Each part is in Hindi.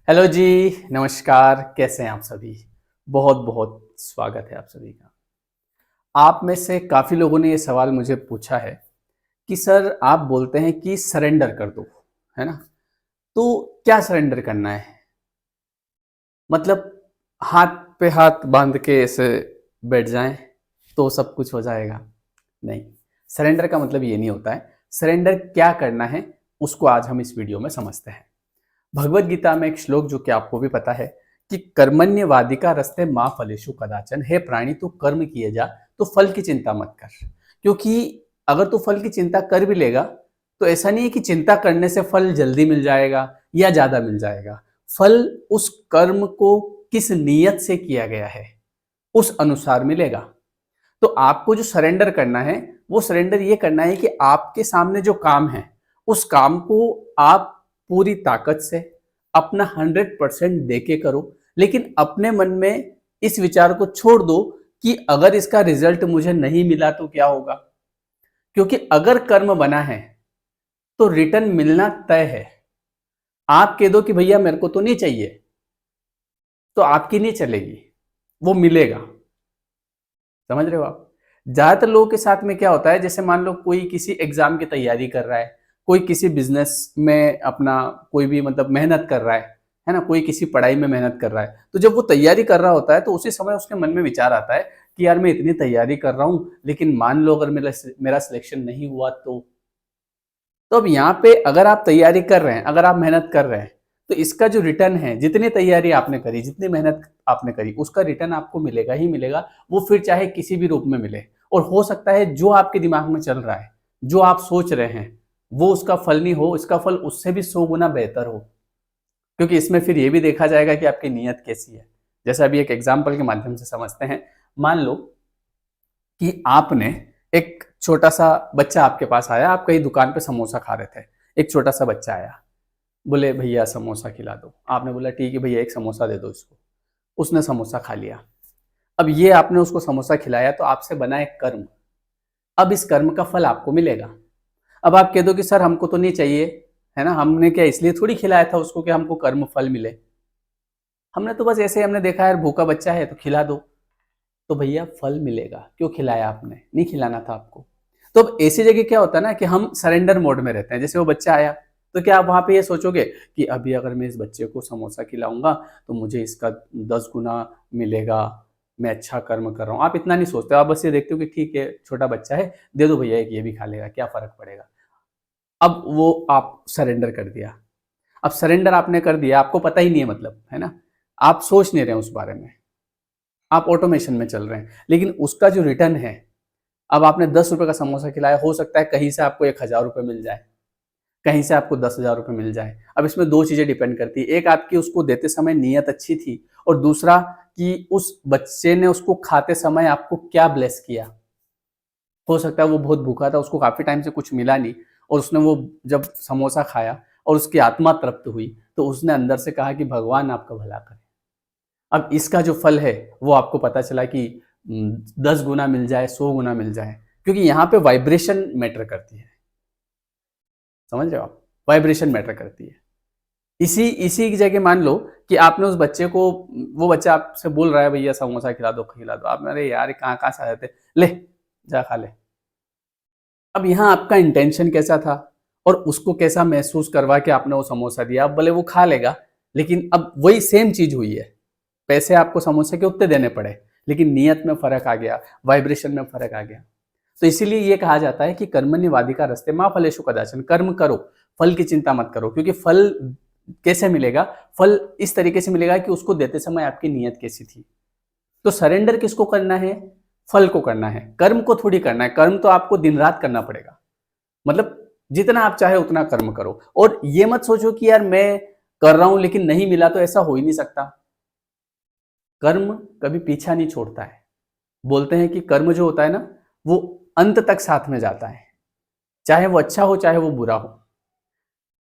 हेलो जी, नमस्कार। कैसे हैं आप सभी? बहुत बहुत स्वागत है आप सभी का। आप में से काफ़ी लोगों ने ये सवाल मुझे पूछा है कि सर आप बोलते हैं कि सरेंडर कर दो, है ना? तो क्या सरेंडर करना है? मतलब हाथ पे हाथ बांध के ऐसे बैठ जाएं तो सब कुछ हो जाएगा? नहीं, सरेंडर का मतलब ये नहीं होता है। सरेंडर क्या करना है उसको आज हम इस वीडियो में समझते हैं। भगवत गीता में एक श्लोक जो कि आपको भी पता है कि कर्मण्यवादिका रस्ते माँ फलेषु कदाचन, हे प्राणी तू कर्म किए जा तो फल की चिंता मत कर। क्योंकि अगर तू फल की चिंता कर भी लेगा तो ऐसा नहीं है कि चिंता करने से फल जल्दी मिल जाएगा या ज्यादा मिल जाएगा। फल उस कर्म को किस नीयत से किया गया है उस अनुसार मिलेगा। तो आपको जो सरेंडर करना है वो सरेंडर ये करना है कि आपके सामने जो काम है उस काम को आप पूरी ताकत से अपना 100% दे के करो, लेकिन अपने मन में इस विचार को छोड़ दो कि अगर इसका रिजल्ट मुझे नहीं मिला तो क्या होगा। क्योंकि अगर कर्म बना है तो रिटर्न मिलना तय है। आप कह दो कि भैया मेरे को तो नहीं चाहिए तो आपकी नहीं चलेगी, वो मिलेगा। समझ रहे हो आप? ज्यादातर लोगों के साथ में क्या होता है, जैसे मान लो कोई किसी एग्जाम की तैयारी कर रहा है, कोई किसी बिजनेस में अपना कोई भी मतलब मेहनत कर रहा है ना, कोई किसी पढ़ाई में मेहनत कर रहा है, तो जब वो तैयारी कर रहा होता है तो उसी समय उसके मन में विचार आता है कि यार मैं इतनी तैयारी कर रहा हूं, लेकिन मान लो अगर मेरा मेरा सिलेक्शन नहीं हुआ तो अब यहाँ पे अगर आप तैयारी कर रहे हैं, अगर आप मेहनत कर रहे हैं, तो इसका जो रिटर्न है, जितनी तैयारी आपने करी, जितनी मेहनत आपने करी, उसका रिटर्न आपको मिलेगा ही मिलेगा। वो फिर चाहे किसी भी रूप में मिले। और हो सकता है जो आपके दिमाग में चल रहा है, जो आप सोच रहे हैं, वो उसका फल नहीं हो, इसका फल उससे भी 100 गुना बेहतर हो। क्योंकि इसमें फिर ये भी देखा जाएगा कि आपकी नीयत कैसी है। जैसे अभी एक एग्जाम्पल के माध्यम से समझते हैं। मान लो कि आपने एक छोटा सा बच्चा आपके पास आया, आप कहीं दुकान पे समोसा खा रहे थे, एक छोटा सा बच्चा आया, बोले भैया समोसा खिला दो। आपने बोला ठीक है भैया एक समोसा दे दो इसको। उसने समोसा खा लिया। अब ये आपने उसको समोसा खिलाया तो आपसे बना एक कर्म। अब इस कर्म का फल आपको मिलेगा। अब आप कह दो कि सर हमको तो नहीं चाहिए, है ना, हमने क्या इसलिए थोड़ी खिलाया था उसको कि हमको कर्म फल मिले। हमने तो बस ऐसे ही हमने देखा यार भूखा बच्चा है तो खिला दो। तो भैया फल मिलेगा, क्यों खिलाया आपने, नहीं खिलाना था आपको। तो अब ऐसी जगह क्या होता है ना कि हम सरेंडर मोड में रहते हैं। जैसे वो बच्चा आया तो क्या आप वहां पे ये सोचोगे कि अभी अगर मैं इस बच्चे को समोसा खिलाऊंगा तो मुझे इसका 10 गुना मिलेगा, मैं अच्छा कर्म कर रहा हूँ। आप इतना नहीं सोचते, आप बस ये देखते हो कि ठीक है छोटा बच्चा है, दे दो भैया एक ये भी खा लेगा, क्या फर्क पड़ेगा। अब वो आप सरेंडर कर दिया। अब सरेंडर आपने कर दिया, आपको पता ही नहीं है, मतलब है ना, आप सोच नहीं रहे उस बारे में, आप ऑटोमेशन में चल रहे हैं। लेकिन उसका जो रिटर्न है, अब आपने 10 रुपए का समोसा खिलाया, हो सकता है कहीं से आपको 1,000 रुपये मिल जाए, कहीं से आपको 10,000 रुपये मिल जाए। अब इसमें दो चीजें डिपेंड करती है, एक आपकी उसको देते समय नीयत अच्छी थी, और दूसरा कि उस बच्चे ने उसको खाते समय आपको क्या ब्लेस किया। हो सकता है वो बहुत भूखा था, उसको काफी टाइम से कुछ मिला नहीं, और उसने वो जब समोसा खाया और उसकी आत्मा तृप्त हुई तो उसने अंदर से कहा कि भगवान आपका भला करे। अब इसका जो फल है वो आपको पता चला कि 10 गुना मिल जाए, 100 गुना मिल जाए, क्योंकि यहाँ पे वाइब्रेशन मैटर करती है। समझ रहे हो आप? वाइब्रेशन मैटर करती है। इसी इसी की जगह मान लो कि आपने उस बच्चे को, वो बच्चा आपसे बोल रहा है भैया समोसा खिला दो खिला दो, आप अरे यार कहाँ कहाँ से आए थे, ले जा खा ले। अब यहाँ आपका इंटेंशन कैसा था और उसको कैसा महसूस करवा के आपने वो समोसा दिया। अब भले वो खा लेगा, लेकिन अब वही सेम चीज हुई है। पैसे आपको समोसे के उतने देने पड़े, लेकिन नियत में फर्क आ गया, वाइब्रेशन में फर्क आ गया। तो इसीलिए ये कहा जाता है कि कर्मण्यवाधिका रस्ते माँ फलेषु कदाचन, कर्म करो, फल की चिंता मत करो। क्योंकि फल कैसे मिलेगा? फल इस तरीके से मिलेगा कि उसको देते समय आपकी नीयत कैसी थी। तो सरेंडर किसको करना है? फल को करना है, कर्म को थोड़ी करना है। कर्म तो आपको दिन रात करना पड़ेगा, मतलब जितना आप चाहे उतना कर्म करो। और ये मत सोचो कि यार मैं कर रहा हूं लेकिन नहीं मिला, तो ऐसा हो ही नहीं सकता। कर्म कभी पीछा नहीं छोड़ता है। बोलते हैं कि कर्म जो होता है ना, वो अंत तक साथ में जाता है, चाहे वो अच्छा हो चाहे वो बुरा हो।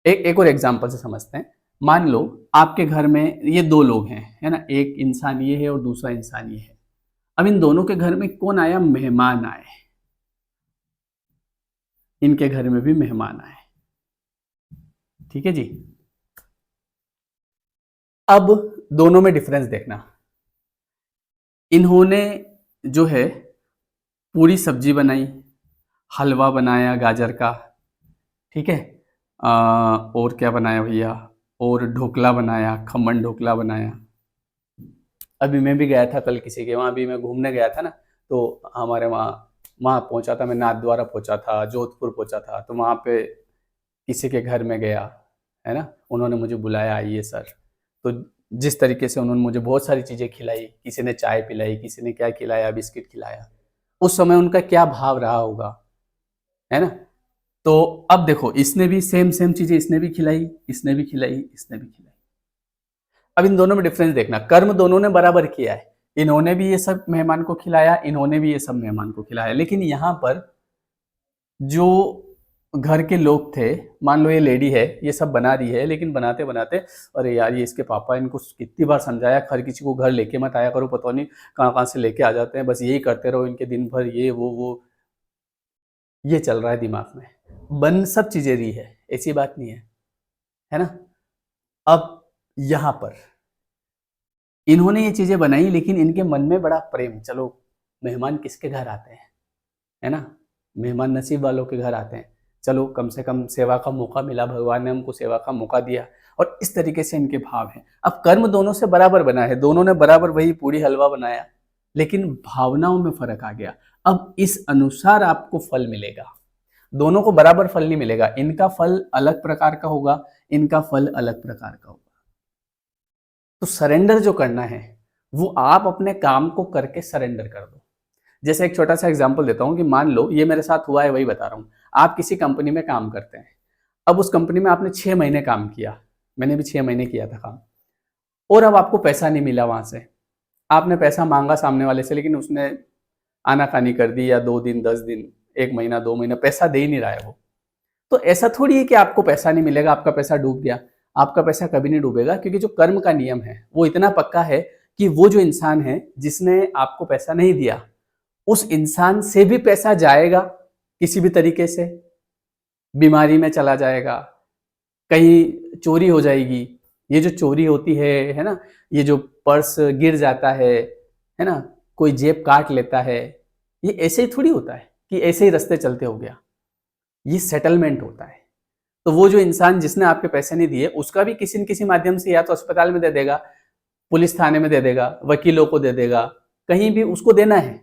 एक और एग्जांपल से समझते हैं। मान लो आपके घर में ये दो लोग हैं, है ना, एक इंसान ये है और दूसरा इंसान ये है। अब इन दोनों के घर में कौन आया? मेहमान आए। इनके घर में भी मेहमान आए। ठीक है जी। अब दोनों में डिफरेंस देखना। इन्होंने जो है पूरी सब्जी बनाई, हलवा बनाया गाजर का, ठीक है। और क्या बनाया भैया, और ढोकला बनाया, खमन ढोकला बनाया। अभी मैं भी गया था कल किसी के वहाँ, अभी मैं घूमने गया था ना, तो हमारे वहाँ वहाँ पहुँचा था मैं, नाथद्वारा पहुँचा था, जोधपुर पहुँचा था, तो वहाँ पे किसी के घर में गया, है ना, उन्होंने मुझे बुलाया, आइए सर। तो जिस तरीके से उन्होंने मुझे बहुत सारी चीज़ें खिलाई, किसी ने चाय पिलाई, किसी ने क्या खिलाया, बिस्किट खिलाया, उस समय उनका क्या भाव रहा होगा, है ना। तो अब देखो, इसने भी सेम सेम चीज़ें इसने भी खिलाई, इसने भी खिलाई, इसने भी खिलाई। अब इन दोनों में डिफरेंस देखना, कर्म दोनों ने बराबर किया है। इन्होंने भी ये सब मेहमान को खिलाया, इन्होंने भी ये सब मेहमान को खिलाया, लेकिन यहाँ पर जो घर के लोग थे, मान लो ये लेडी है, ये सब बना रही है, लेकिन बनाते बनाते अरे यार, ये इसके पापा इनको कितनी बार समझाया, हर किसी को घर लेके मत आया करो, पता नहीं कहाँ कहाँ से लेके आ जाते हैं, बस यही करते रहो इनके दिन भर, ये वो ये चल रहा है दिमाग में। बन सब चीजें रही है, ऐसी बात नहीं है ना। अब यहाँ पर इन्होंने ये चीजें बनाई, लेकिन इनके मन में बड़ा प्रेम, चलो मेहमान किसके घर आते हैं, है ना, मेहमान नसीब वालों के घर आते हैं, चलो कम से कम सेवा का मौका मिला, भगवान ने हमको सेवा का मौका दिया, और इस तरीके से इनके भाव हैं। अब कर्म दोनों से बराबर बना है, दोनों ने बराबर वही पूरी हलवा बनाया, लेकिन भावनाओं में फर्क आ गया। अब इस अनुसार आपको फल मिलेगा, दोनों को बराबर फल नहीं मिलेगा, इनका फल अलग प्रकार का होगा, इनका फल अलग प्रकार का होगा। तो सरेंडर जो करना है वो आप अपने काम को करके सरेंडर कर दो। जैसे एक छोटा सा एग्जांपल देता हूं कि मान लो ये मेरे साथ हुआ है, वही बता रहा हूं। आप किसी कंपनी में काम करते हैं, अब उस कंपनी में आपने 6 महीने काम किया, मैंने भी 6 महीने किया था काम, और अब आपको पैसा नहीं मिला वहां से। आपने पैसा मांगा सामने वाले से, लेकिन उसने आनाकानी कर दी, या 2 दिन 10 दिन 1 महीना 2 महीना पैसा दे ही नहीं रहा है वो। तो ऐसा थोड़ी है कि आपको पैसा नहीं मिलेगा, आपका पैसा डूब गया। आपका पैसा कभी नहीं डूबेगा, क्योंकि जो कर्म का नियम है वो इतना पक्का है कि वो जो इंसान है जिसने आपको पैसा नहीं दिया, उस इंसान से भी पैसा जाएगा किसी भी तरीके से, बीमारी में चला जाएगा, कहीं चोरी हो जाएगी। ये जो चोरी होती है ना, ये जो पर्स गिर जाता है ना, कोई जेब काट लेता है, ये ऐसे ही थोड़ी होता है कि ऐसे ही रास्ते चलते हो गया, ये सेटलमेंट होता है। तो वो जो इंसान जिसने आपके पैसे नहीं दिए, उसका भी किसी न किसी माध्यम से या तो अस्पताल में दे देगा, पुलिस थाने में दे देगा, वकीलों को दे देगा, कहीं भी उसको देना है,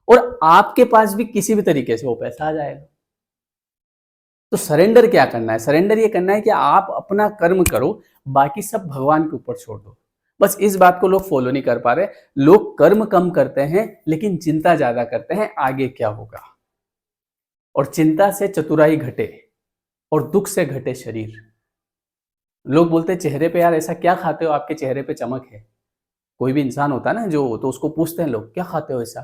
और आपके पास भी किसी भी तरीके से वो पैसा आ जाएगा। तो सरेंडर क्या करना है, सरेंडर ये करना है कि आप अपना कर्म करो, बाकी सब भगवान के ऊपर छोड़ दो। बस इस बात को लोग फॉलो नहीं कर पा रहे। लोग कर्म कम करते हैं, लेकिन चिंता ज्यादा करते हैं आगे क्या होगा, और चिंता से चतुराई घटे, और दुख से घटे शरीर। लोग बोलते हैं चेहरे पे, यार ऐसा क्या खाते हो आपके चेहरे पे चमक है। कोई भी इंसान होता है ना जो, तो उसको पूछते हैं लोग, क्या खाते हो ऐसा,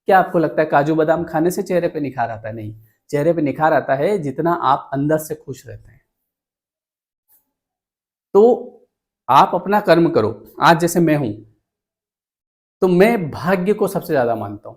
क्या आपको लगता है काजू बादाम खाने से चेहरे पे निखार आता है? नहीं, चेहरे पे निखार आता है जितना आप अंदर से खुश रहते हैं। तो आप अपना कर्म करो। आज जैसे मैं हूं, तो मैं भाग्य को सबसे ज्यादा मानता हूं,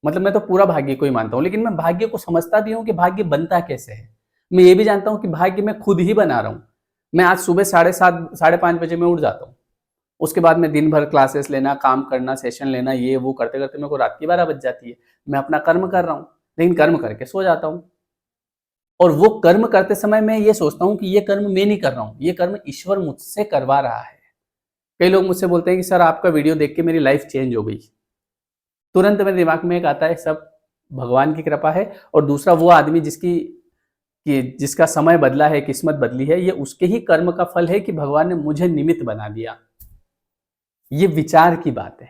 मतलब मैं तो पूरा भाग्य को ही मानता हूं, लेकिन मैं भाग्य को समझता भी हूं कि भाग्य बनता कैसे है। मैं ये भी जानता हूं कि भाग्य मैं खुद ही बना रहा हूं। मैं आज सुबह 7:30 5:30 बजे मैं उठ जाता हूँ, उसके बाद में दिन भर क्लासेस लेना, काम करना, सेशन लेना, ये वो करते करते मेरे को रात की 12 बज जाती है। मैं अपना कर्म कर रहा हूँ, लेकिन कर्म करके सो जाता हूँ, और वो कर्म करते समय मैं ये सोचता हूँ कि ये कर्म मैं नहीं कर रहा हूँ, ये कर्म ईश्वर मुझसे करवा रहा है। कई लोग मुझसे बोलते हैं कि सर आपका वीडियो देख के मेरी लाइफ चेंज हो गई। तुरंत मेरे दिमाग में एक आता है, सब भगवान की कृपा है, और दूसरा वो आदमी जिसका समय बदला है, किस्मत बदली है, ये उसके ही कर्म का फल है कि भगवान ने मुझे निमित्त बना दिया। ये विचार की बात है।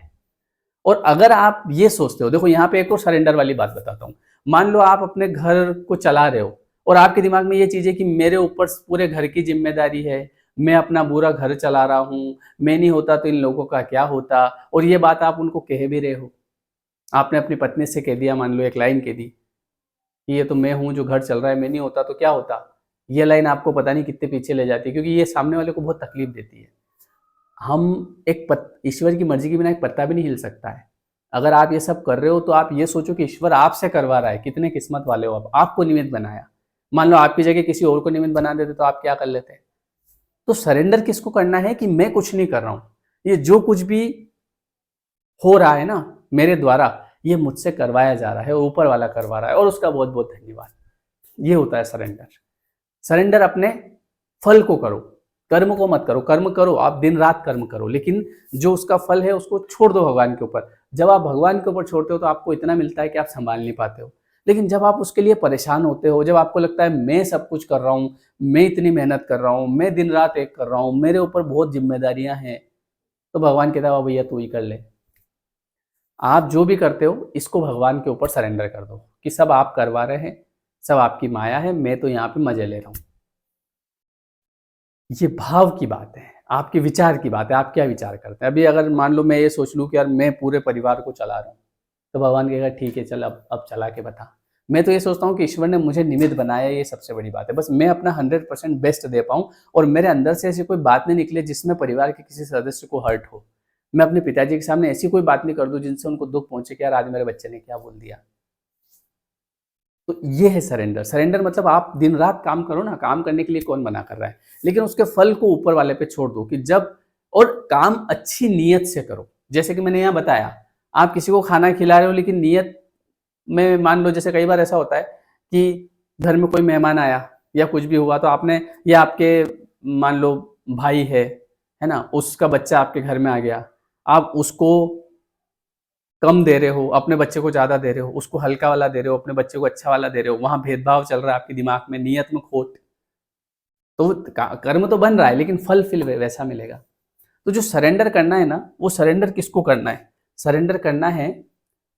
और अगर आप ये सोचते हो, देखो यहाँ पे एक और सरेंडर वाली बात बताता हूँ। मान लो आप अपने घर को चला रहे हो, और आपके दिमाग में ये चीज है कि मेरे ऊपर पूरे घर की जिम्मेदारी है, मैं अपना पूरा घर चला रहा हूँ, मैं नहीं होता तो इन लोगों का क्या होता, और ये बात आप उनको कह भी रहे हो। आपने अपनी पत्नी से कह दिया, मान लो एक लाइन कह दी कि ये तो मैं हूँ जो घर चल रहा है, मैं नहीं होता तो क्या होता। ये लाइन आपको पता नहीं कितने पीछे ले जाती है, क्योंकि ये सामने वाले को बहुत तकलीफ देती है। हम ईश्वर की मर्जी के बिना एक पत्ता भी नहीं हिल सकता है। अगर आप ये सब कर रहे हो तो आप ये सोचो कि ईश्वर आपसे करवा रहा है, कितने किस्मत वाले हो आप, आपको निमित्त बनाया। मान लो आपकी जगह किसी और को निमित्त बना देते तो आप क्या कर लेते? तो सरेंडर किसको करना है कि मैं कुछ नहीं कर रहा हूं, ये जो कुछ भी हो रहा है ना मेरे द्वारा, ये मुझसे करवाया जा रहा है, ऊपर वाला करवा रहा है और उसका बहुत बहुत धन्यवाद। ये होता है सरेंडर। सरेंडर अपने फल को करो, कर्म को मत करो। कर्म करो, आप दिन रात कर्म करो, लेकिन जो उसका फल है उसको छोड़ दो भगवान के ऊपर। जब आप भगवान के ऊपर छोड़ते हो तो आपको इतना मिलता है कि आप संभाल नहीं पाते हो। लेकिन जब आप उसके लिए परेशान होते हो, जब आपको लगता है मैं सब कुछ कर रहा हूँ, मैं इतनी मेहनत कर रहा हूँ, मैं दिन रात एक कर रहा हूँ, मेरे ऊपर बहुत जिम्मेदारियां हैं, तो भगवान कहता है भैया तू ही कर ले। आप जो भी करते हो इसको भगवान के ऊपर सरेंडर कर दो कि सब आप करवा रहे हैं, सब आपकी माया है, मैं तो यहाँ पे मजे ले रहा हूँ। ये भाव की बात है, आपके विचार की बात है, आप क्या विचार करते हैं। अभी अगर मान लो मैं ये सोच लूँ कि यार मैं पूरे परिवार को चला रहा हूँ, तो भगवान कहेगा ठीक है चल अब चला के बता। मैं तो ये सोचता हूँ कि ईश्वर ने मुझे निमित्त बनाया, ये सबसे बड़ी बात है। बस मैं अपना 100% बेस्ट दे पाऊँ और मेरे अंदर से ऐसी कोई बात नहीं निकले जिसमें परिवार के किसी सदस्य को हर्ट हो। मैं अपने पिताजी के सामने ऐसी कोई बात नहीं कर दूं जिनसे उनको दुख पहुंचे कि यार आज मेरे बच्चे ने क्या बोल दिया। तो ये है सरेंडर। सरेंडर मतलब आप दिन रात काम करो ना, काम करने के लिए कौन मना कर रहा है, लेकिन उसके फल को ऊपर वाले पे छोड़ दो कि जब, और काम अच्छी नीयत से करो। जैसे कि मैंने यहाँ बताया, आप किसी को खाना खिला रहे हो लेकिन नीयत में, मान लो जैसे कई बार ऐसा होता है कि घर में कोई मेहमान आया या कुछ भी हुआ तो आपने, या आपके मान लो भाई है ना, उसका बच्चा आपके घर में आ गया, आप उसको कम दे रहे हो, अपने बच्चे को ज्यादा दे रहे हो, उसको हल्का वाला दे रहे हो, अपने बच्चे को अच्छा वाला दे रहे हो, वहां भेदभाव चल रहा है आपके दिमाग में, नियत में खोट। तो कर्म तो बन रहा है लेकिन फल फिर वैसा मिलेगा। तो जो सरेंडर करना है ना, वो सरेंडर किसको करना है, सरेंडर करना है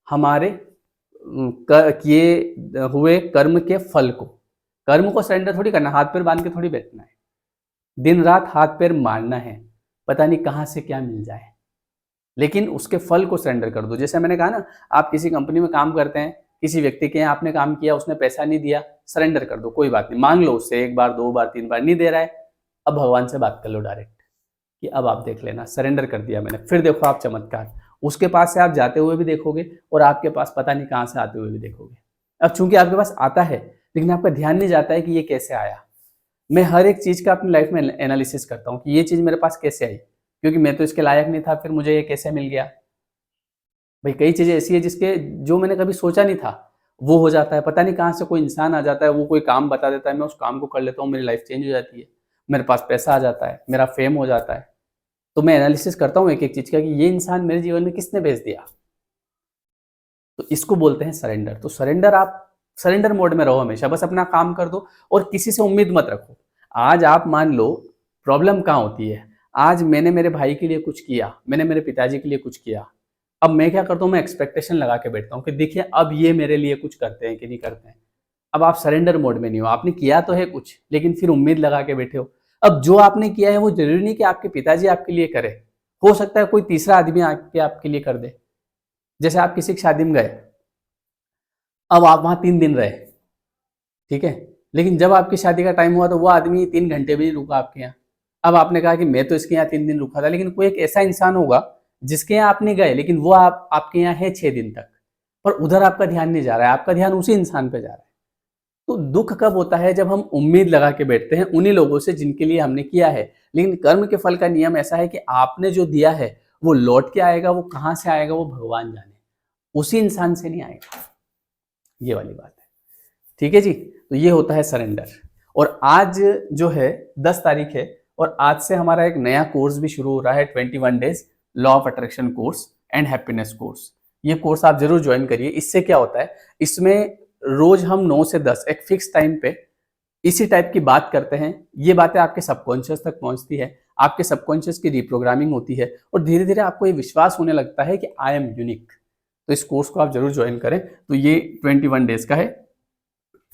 हमारे किए हुए कर्म के फल को। कर्म को सरेंडर थोड़ी करना, हाथ पैर बांध के थोड़ी बैठना है, दिन रात हाथ पैर मारना है, पता नहीं कहां से क्या मिल जाए, लेकिन उसके फल को सरेंडर कर दो। जैसे मैंने कहा ना, आप किसी कंपनी में काम करते हैं, किसी व्यक्ति के यहाँ आपने काम किया, उसने पैसा नहीं दिया, सरेंडर कर दो, कोई बात नहीं, मांग लो उससे, एक बार दो बार तीन बार, नहीं दे रहा है, अब भगवान से बात कर लो डायरेक्ट कि अब आप देख लेना, सरेंडर कर दिया मैंने। फिर देखो आप चमत्कार, उसके पास से आप जाते हुए भी देखोगे और आपके पास पता नहीं कहाँ से आते हुए भी देखोगे। अब चूंकि आपके पास आता है लेकिन आपका ध्यान नहीं जाता है कि ये कैसे आया। मैं हर एक चीज का अपनी लाइफ में एनालिसिस करता हूँ कि ये चीज मेरे पास कैसे आई, क्योंकि मैं तो इसके लायक नहीं था, फिर मुझे ये कैसे मिल गया। भाई कई चीजें ऐसी है जिसके, जो मैंने कभी सोचा नहीं था वो हो जाता है, पता नहीं कहाँ से कोई इंसान आ जाता है, वो कोई काम बता देता है, मैं उस काम को कर लेता हूँ, मेरी लाइफ चेंज हो जाती है, मेरे पास पैसा आ जाता है, मेरा फेम हो जाता है। तो मैं एनालिसिस करता हूँ एक एक चीज का कि ये इंसान मेरे जीवन में किसने भेज दिया। तो इसको बोलते हैं सरेंडर। तो सरेंडर, आप सरेंडर मोड में रहो हमेशा, बस अपना काम कर दो और किसी से उम्मीद मत रखो। आज आप मान लो, प्रॉब्लम कहाँ होती है, आज मैंने मेरे भाई के लिए कुछ किया, मैंने मेरे पिताजी के लिए कुछ किया, अब मैं क्या करता हूँ, मैं एक्सपेक्टेशन लगा के बैठता हूँ कि देखिए अब ये मेरे लिए कुछ करते हैं कि नहीं करते हैं। अब आप सरेंडर मोड में नहीं हो, आपने किया तो है कुछ लेकिन फिर उम्मीद लगा के बैठे हो। अब जो आपने किया है वो जरूरी नहीं कि आपके पिताजी आपके लिए करे, हो सकता है कोई तीसरा आदमी आके आपके लिए कर दे। जैसे आप किसी की शादी में गए, अब आप वहां 3 दिन रहे, ठीक है, लेकिन जब आपकी शादी का टाइम हुआ तो वो आदमी 3 घंटे भी नहीं रुका आपके यहाँ। अब आपने कहा कि मैं तो इसके यहाँ 3 दिन रुका था, लेकिन कोई एक ऐसा इंसान होगा जिसके यहाँ आप नहीं गए लेकिन वो आपके यहाँ है 6 दिन तक, पर उधर आपका ध्यान नहीं जा रहा है, आपका ध्यान उसी इंसान पे जा रहा है। तो दुख कब होता है, जब हम उम्मीद लगा के बैठते हैं उन्हीं लोगों से जिनके लिए हमने किया है। लेकिन कर्म के फल का नियम ऐसा है कि आपने जो दिया है वो लौट के आएगा, वो कहां से आएगा वो भगवान जाने, उसी इंसान से नहीं आएगा। ये वाली बात है, ठीक है जी। तो ये होता है सरेंडर। और आज जो है 10 तारीख है और आज से हमारा एक नया कोर्स भी शुरू हो रहा है, 21 days law of attraction course and happiness course. ये कोर्स आप जरूर ज्वाइन करिए। इससे क्या होता है, इसमें रोज हम 9 से 10 एक फिक्स टाइम पे इसी टाइप की बात करते हैं। ये बातें आपके सबकॉन्शियस तक पहुंचती है, आपके सबकॉन्शियस की रिप्रोग्रामिंग होती है और धीरे धीरे आपको ये विश्वास होने लगता है कि आई एम यूनिक। तो इस कोर्स को आप जरूर ज्वाइन करें। तो ये 21 डेज का है,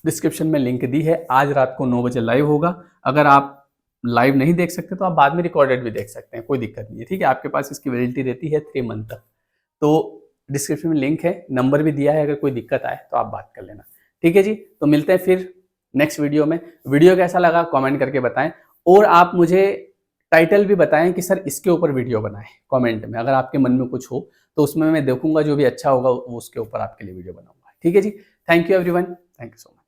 डिस्क्रिप्शन में लिंक दी है। आज रात को 9 बजे लाइव होगा। अगर आप लाइव नहीं देख सकते तो आप बाद में रिकॉर्डेड भी देख सकते हैं, कोई दिक्कत नहीं है, ठीक है। आपके पास इसकी वैलिडिटी रहती है 3 मंथ तक। तो डिस्क्रिप्शन में लिंक है, नंबर भी दिया है, अगर कोई दिक्कत आए तो आप बात कर लेना, ठीक है जी। तो मिलते हैं फिर नेक्स्ट वीडियो में। वीडियो कैसा लगा कमेंट करके बताएं और आप मुझे टाइटल भी बताएं कि सर इसके ऊपर वीडियो बनाएं कमेंट में। अगर आपके मन में कुछ हो तो उसमें मैं देखूंगा, जो भी अच्छा होगा वो उसके ऊपर आपके लिए वीडियो बनाऊंगा, ठीक है जी। Thank you everyone, thank you so much.